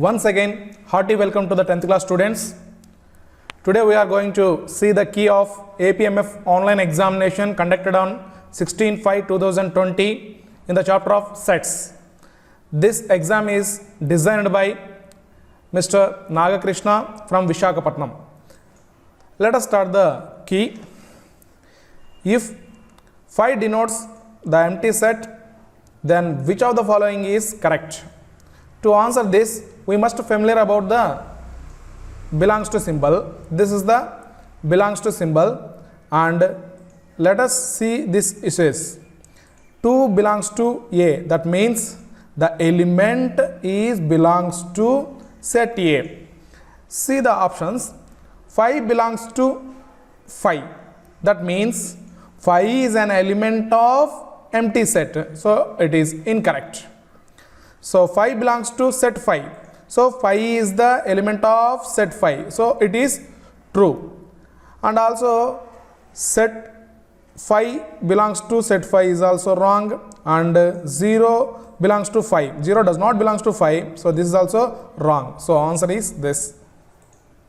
Once again, hearty welcome to the 10th class students. Today we are going to see the key of APMF online examination conducted on 16/5/2020 in the chapter of sets. This exam is designed by Mr. Nagakrishna from Visakhapatnam. Let us start the key. If 5 denotes the empty set, then which of the following is correct? To answer this, we must familiar about the belongs to symbol. This is the belongs to symbol, and let us see this issues. 2 belongs to A, that means the element is belongs to set A. See the options. 5 belongs to 5, that means 5 is an element of empty set, so it is incorrect. So 5 belongs to set 5, so 5 is the element of set 5, so it is true. And also set 5 belongs to set 5 is also wrong, and 0 belongs to 5, 0 does not belongs to 5, so this is also wrong. So answer is this.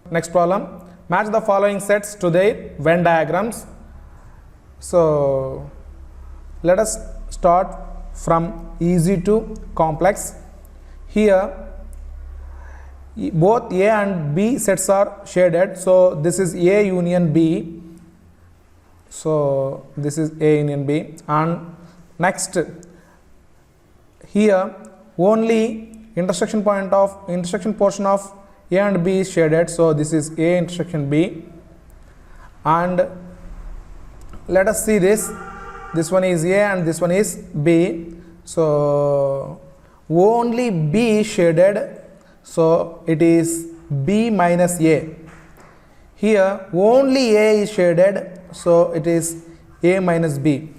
Next problem, match the following sets to their Venn diagrams. So let us start from easy to complex. Here both A and B sets are shaded, so this is A union B, so this is A union B. And next, here only intersection portion of A and B is shaded, so this is A intersection B. And let us see this one is A and this one is B, so only B is shaded, so it is B minus A. Here only A is shaded, so it is A minus B.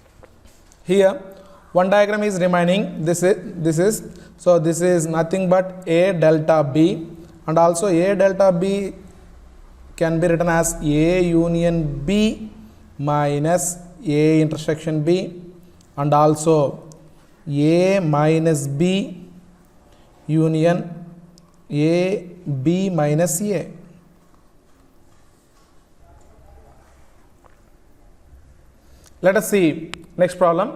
Here one diagram is remaining, this is so this is nothing but A delta B, and also A delta B can be written as A union B minus A intersection B, and also A minus B union A B minus A. Let us see next problem.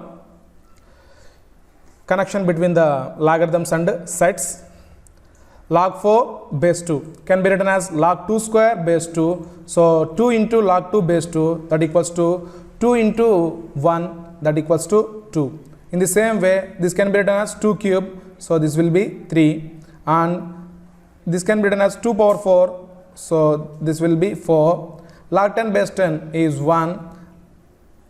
Connection between the logarithms and sets. Log 4 base 2 can be written as log 2 square base 2, so 2 into log 2 base 2, that equals to 2 into 1, that equals to 2. In the same way, this can be written as 2 cube, so this will be 3, and this can be written as 2 power 4, so this will be 4. Log 10 base 10 is 1.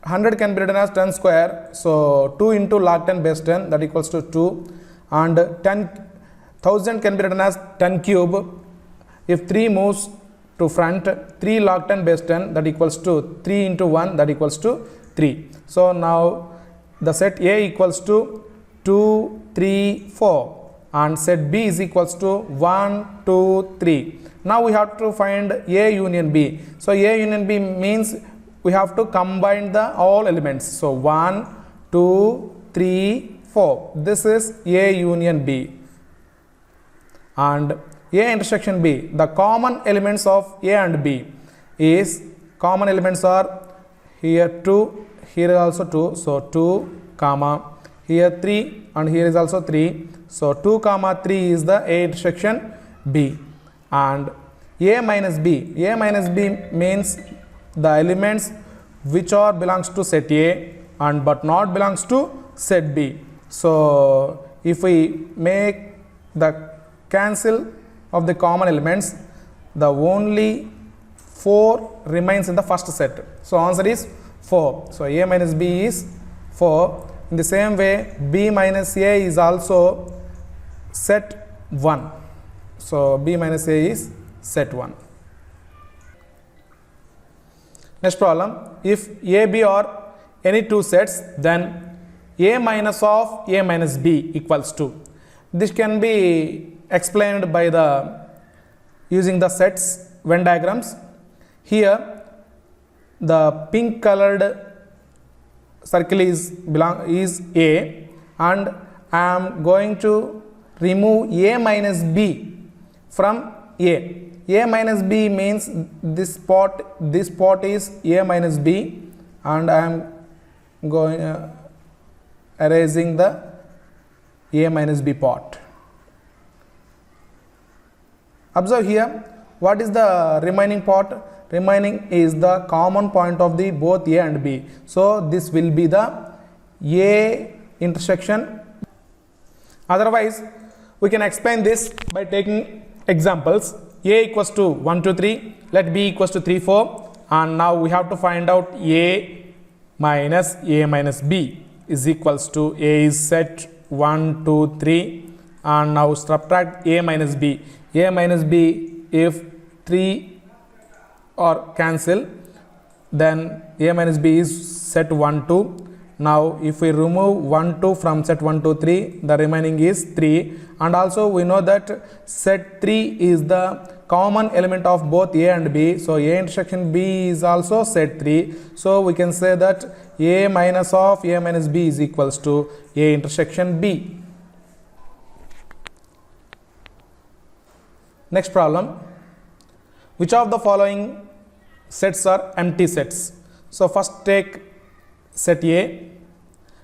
100 can be written as 10 square, so 2 into log 10 base 10, that equals to 2, and 10,000 can be written as 10 cube. If 3 moves to front, 3 log 10 base 10, that equals to 3 into 1, that equals to 3. So now the set A equals to 2, 3, 4, and set B is equals to 1, 2, 3. Now we have to find A union B. So A union B means we have to combine the all elements. So 1, 2, 3, 4. This is A union B. And A intersection B, the common elements of A and B is, common elements are here 2, here also 2, so 2 comma, here 3, and here is also 3, so 2 comma 3 is the A intersection B. And A minus B means the elements which are belongs to set A and but not belongs to set B. So if we make the cancel of the common elements, the only 4 remains in the first set, so answer is 4. So A minus B is 4. In the same way, B minus A is also set 1, so B minus A is set 1. Next problem, if A, B are any two sets, then A minus of A minus B equals to. This can be explained by the using the sets Venn diagrams. Here the pink colored circle is A, and I am going to remove A minus B from A. A minus B means this pot is A minus B, and I am going erasing the A minus B pot. Observe here, what is the remaining pot? Remaining is the common point of the both A and B. So this will be the A intersection. Otherwise, we can explain this by taking examples. A equals to 1, 2, 3, let B equals to 3, 4, and now we have to find out A minus B is equals to A is set 1, 2, 3, and now subtract A minus B. A minus B, if 3 are cancel, then A minus B is set 1, 2. Now if we remove 1, 2 from set 1, 2, 3, the remaining is 3, and also we know that set 3 is the common element of both A and B, so A intersection B is also set 3, so we can say that A minus of A minus B is equals to A intersection B. Next problem, which of the following sets are empty sets? So first take set A.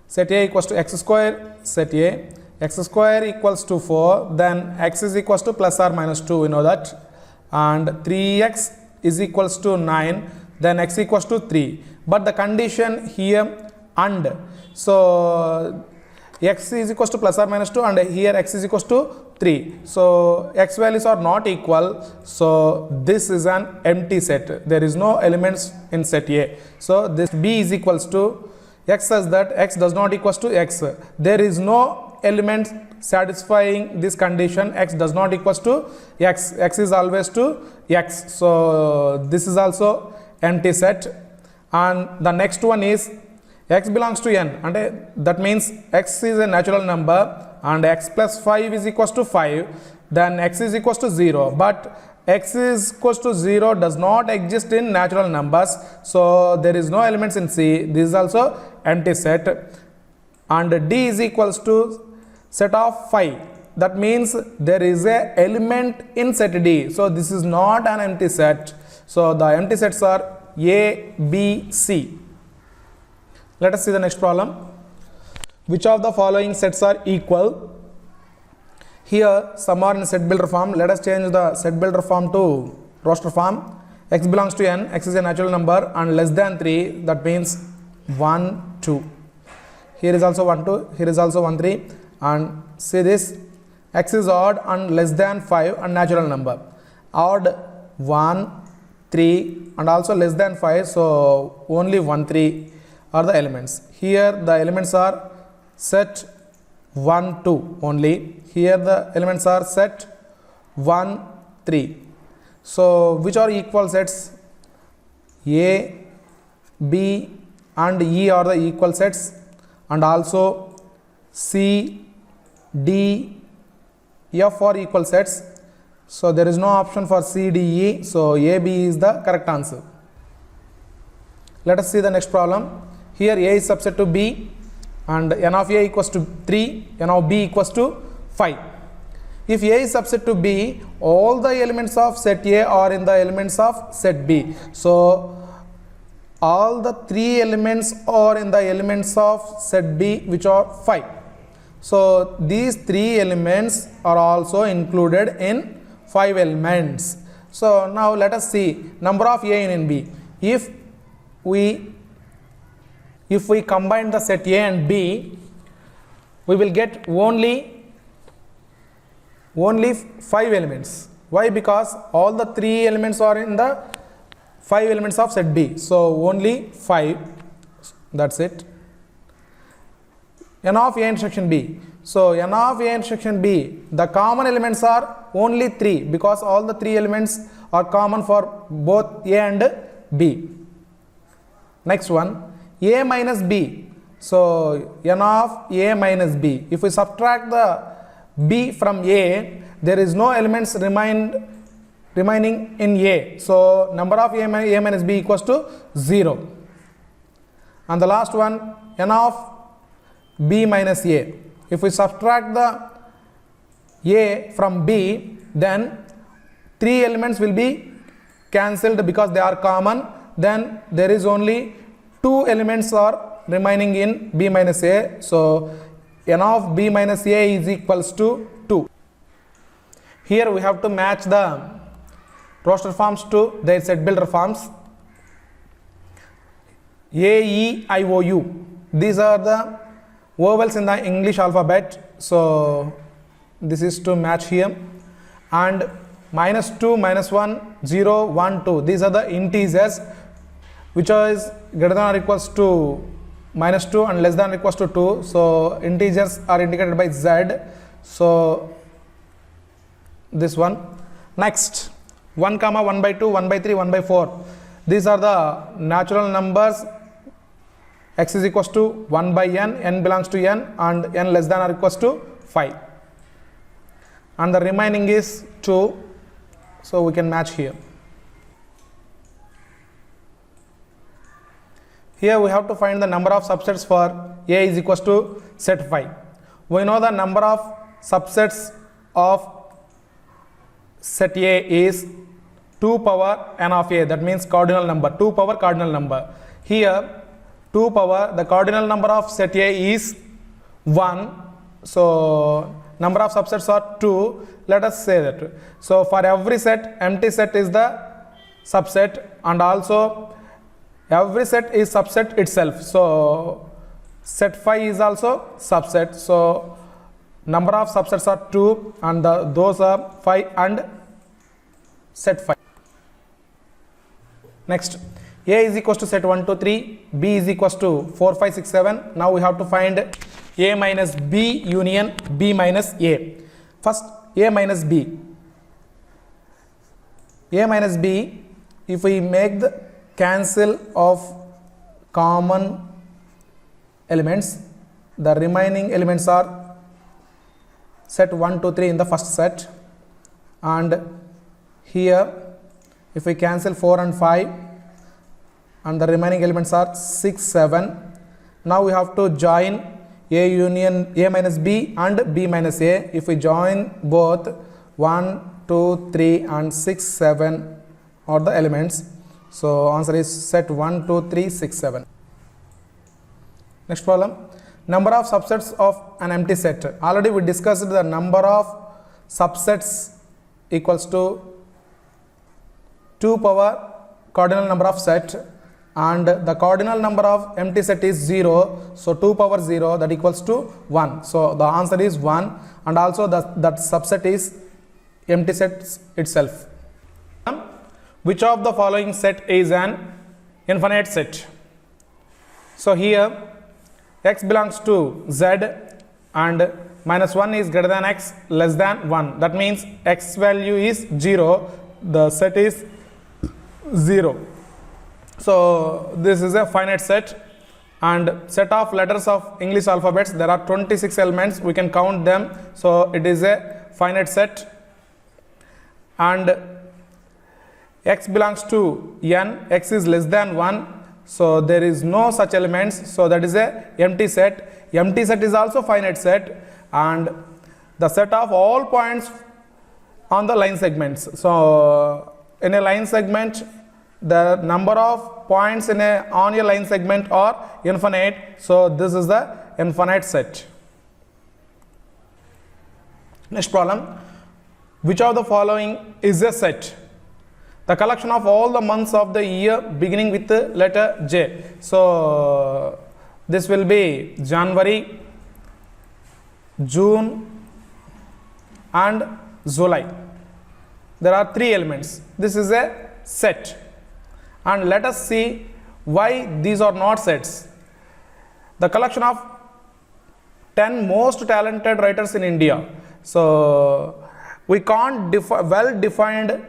Set A equals to x square, set A. X square equals to 4, then x is equals to plus or minus 2, we know that. And 3x is equals to 9, then x equals to 3. But the condition here and, so x is equals to plus or minus 2, and here x is equals to 3. So x values are not equal, so this is an empty set. There is no elements in set A. So this B is equals to x such that x does not equals to x. There is no element satisfying this condition, x does not equals to x. X is always to x. So this is also empty set. And the next one is x belongs to n, and that means x is a natural number and x plus 5 is equals to 5, then x is equals to 0, but x is equals to 0 does not exist in natural numbers, so there is no elements in C. This is also empty set. And D is equals to set of 5, that means there is a element in set D, so this is not an empty set. So the empty sets are A, B, C. Let us see the next problem. Which of the following sets are equal? Here some are in set builder form. Let us change the set builder form to roster form. X belongs to n, x is a natural number and less than 3, that means 1, 2. Here is also 1, 2, here is also 1, 3, and see this, x is odd and less than 5 and natural number. Odd 1, 3 and also less than 5, so only 1, 3 are the elements. Here the elements are set 1, 2 only. Here the elements are set 1, 3. So which are equal sets? A, B and E are the equal sets, and also C, D, F are equal sets. So there is no option for C, D, E, so A, B is the correct answer. Let us see the next problem. Here A is subset to B and n of A equals to 3, n of B equals to 5. If A is subset to B, all the elements of set A are in the elements of set B. So all the 3 elements are in the elements of set B, which are 5. So these 3 elements are also included in 5 elements. So now let us see number of A in B. If we combine the set A and B, we will get only 5 elements. Why? Because all the 3 elements are in the 5 elements of set B. So only 5. That's it. N of A intersection B. So n of A intersection B, the common elements are only 3 because all the 3 elements are common for both A and B. Next one, A minus B. So n of A minus B. If we subtract the B from A, there is no elements remaining in A. So number of A minus B equals to 0. And the last one, n of B minus A. If we subtract the A from B, then 3 elements will be cancelled because they are common. Then there is only 2 elements are remaining in B minus A. So n of B minus A is equals to 2. Here we have to match the roster forms to their set builder forms. A, E, I, O, U. These are the vowels in the English alphabet. So this is to match here. And minus 2, minus 1, 0, 1, 2. These are the integers which is greater than or equals to minus 2 and less than or equals to 2. So integers are indicated by Z. So this one. Next, 1 comma 1 by 2, 1 by 3, 1 by 4. These are the natural numbers. X is equals to 1 by n belongs to n, and n less than or equals to 5. And the remaining is 2. So we can match here. Here we have to find the number of subsets for A is equals to set 5. We know the number of subsets of set A is 2 power n of A, that means cardinal number, 2 power cardinal number. Here 2 power, the cardinal number of set A is 1. So number of subsets are 2. Let us say that. So for every set, empty set is the subset, and also every set is subset itself. So set 5 is also subset. So number of subsets are 2, and those are 5 and set 5. Next, A is equals to set 1, 2, 3, B is equals to 4, 5, 6, 7. Now we have to find A minus B union B minus A. First, A minus B. A minus B, if we make the cancel of common elements, the remaining elements are set 1, 2, 3 in the first set, and here if we cancel 4 and 5, and the remaining elements are 6, 7. Now we have to join A union A minus B and B minus A. If we join both, 1, 2, 3 and 6, 7 are the elements. So answer is set 1, 2, 3, 6, 7. Next problem, number of subsets of an empty set. Already we discussed the number of subsets equals to 2 power cardinal number of set, and the cardinal number of empty set is 0. So 2 power 0, that equals to 1. So the answer is 1, and also that subset is empty set itself. Which of the following set is an infinite set? So here x belongs to Z, and minus 1 is greater than x, less than 1. That means x value is 0. The set is 0. So this is a finite set, and set of letters of English alphabets, there are 26 elements, we can count them. So it is a finite set, and x belongs to n, x is less than 1, so there is no such elements, so that is a empty set. Empty set is also finite set, and the set of all points on the line segments. So in a line segment, the number of points on a line segment are infinite, so this is the infinite set. Next problem, which of the following is a set? The collection of all the months of the year beginning with the letter J. So this will be January, June and July. There are 3 elements. This is a set. And let us see why these are not sets. The collection of 10 most talented writers in India. So we can't well defined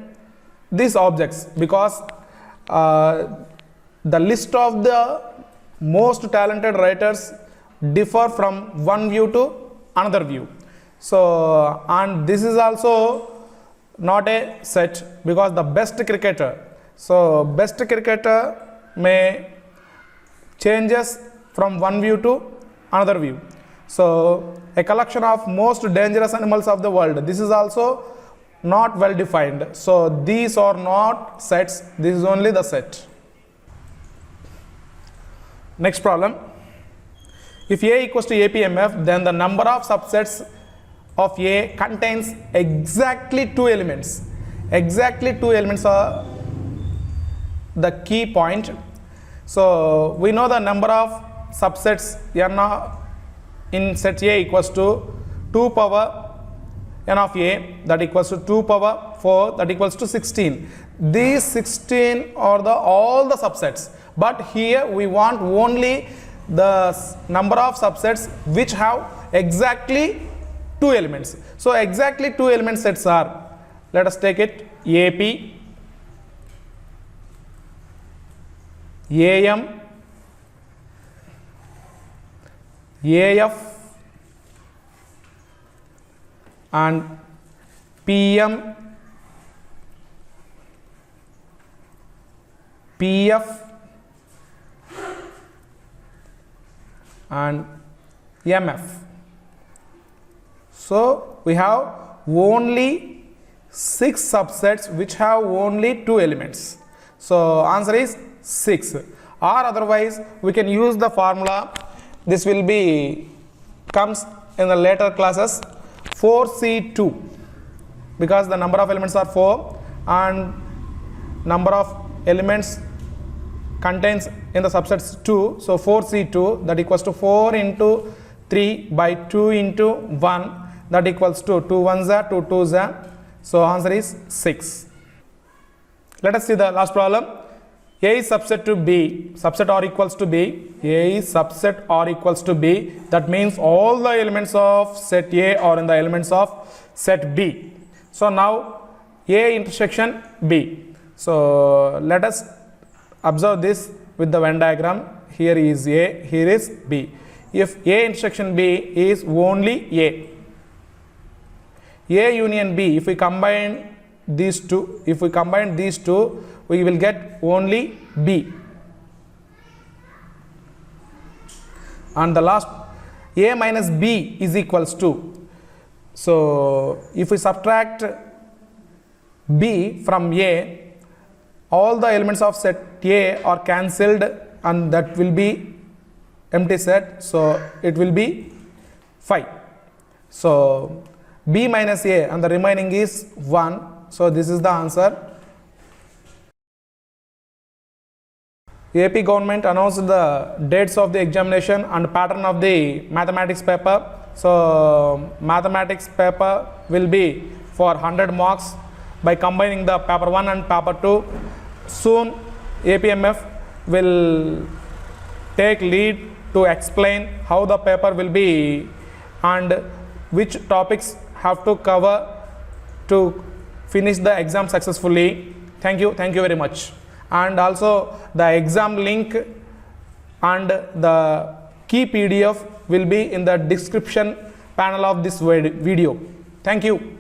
these objects, because the list of the most talented writers differ from one view to another view. So and this is also not a set, because the best cricketer, so best cricketer may changes from one view to another view. So a collection of most dangerous animals of the world, this is also not well defined. So these are not sets, this is only the set. Next problem. If A equals to APMF, then the number of subsets of A contains exactly two elements. Exactly two elements are the key point. So we know the number of subsets n in set A equals to 2 power n of A, that equals to 2 power 4, that equals to 16. These 16 are all the subsets, but here we want only the number of subsets which have exactly two elements. So exactly two element sets are, let us take it, AP, AM, AF and PM, PF and MF. So we have only 6 subsets which have only 2 elements. So answer is 6, or otherwise we can use the formula. This will be comes in the later classes, 4C2, because the number of elements are 4 and number of elements contains in the subsets 2. So 4C2, that equals to 4 into 3 by 2 into 1, that equals to 2 1s are 2 2s are. So answer is 6. Let us see the last problem. A is subset to B, subset or equals to B. A is subset or equals to B. That means all the elements of set A are in the elements of set B. So now A intersection B. So let us observe this with the Venn diagram. Here is A, here is B. If A intersection B is only A union B, if we combine these two, we will get only B. And the last, A minus B is equals to, so if we subtract B from A, all the elements of set A are cancelled and that will be empty set, so it will be 5. So B minus A and the remaining is 1, so this is the answer. AP government announced the dates of the examination and pattern of the mathematics paper. So mathematics paper will be for 100 marks by combining the paper 1 and paper 2. Soon APMF will take lead to explain how the paper will be and which topics have to cover to finish the exam successfully. Thank you very much. And also the exam link and the key PDF will be in the description panel of this video. Thank you.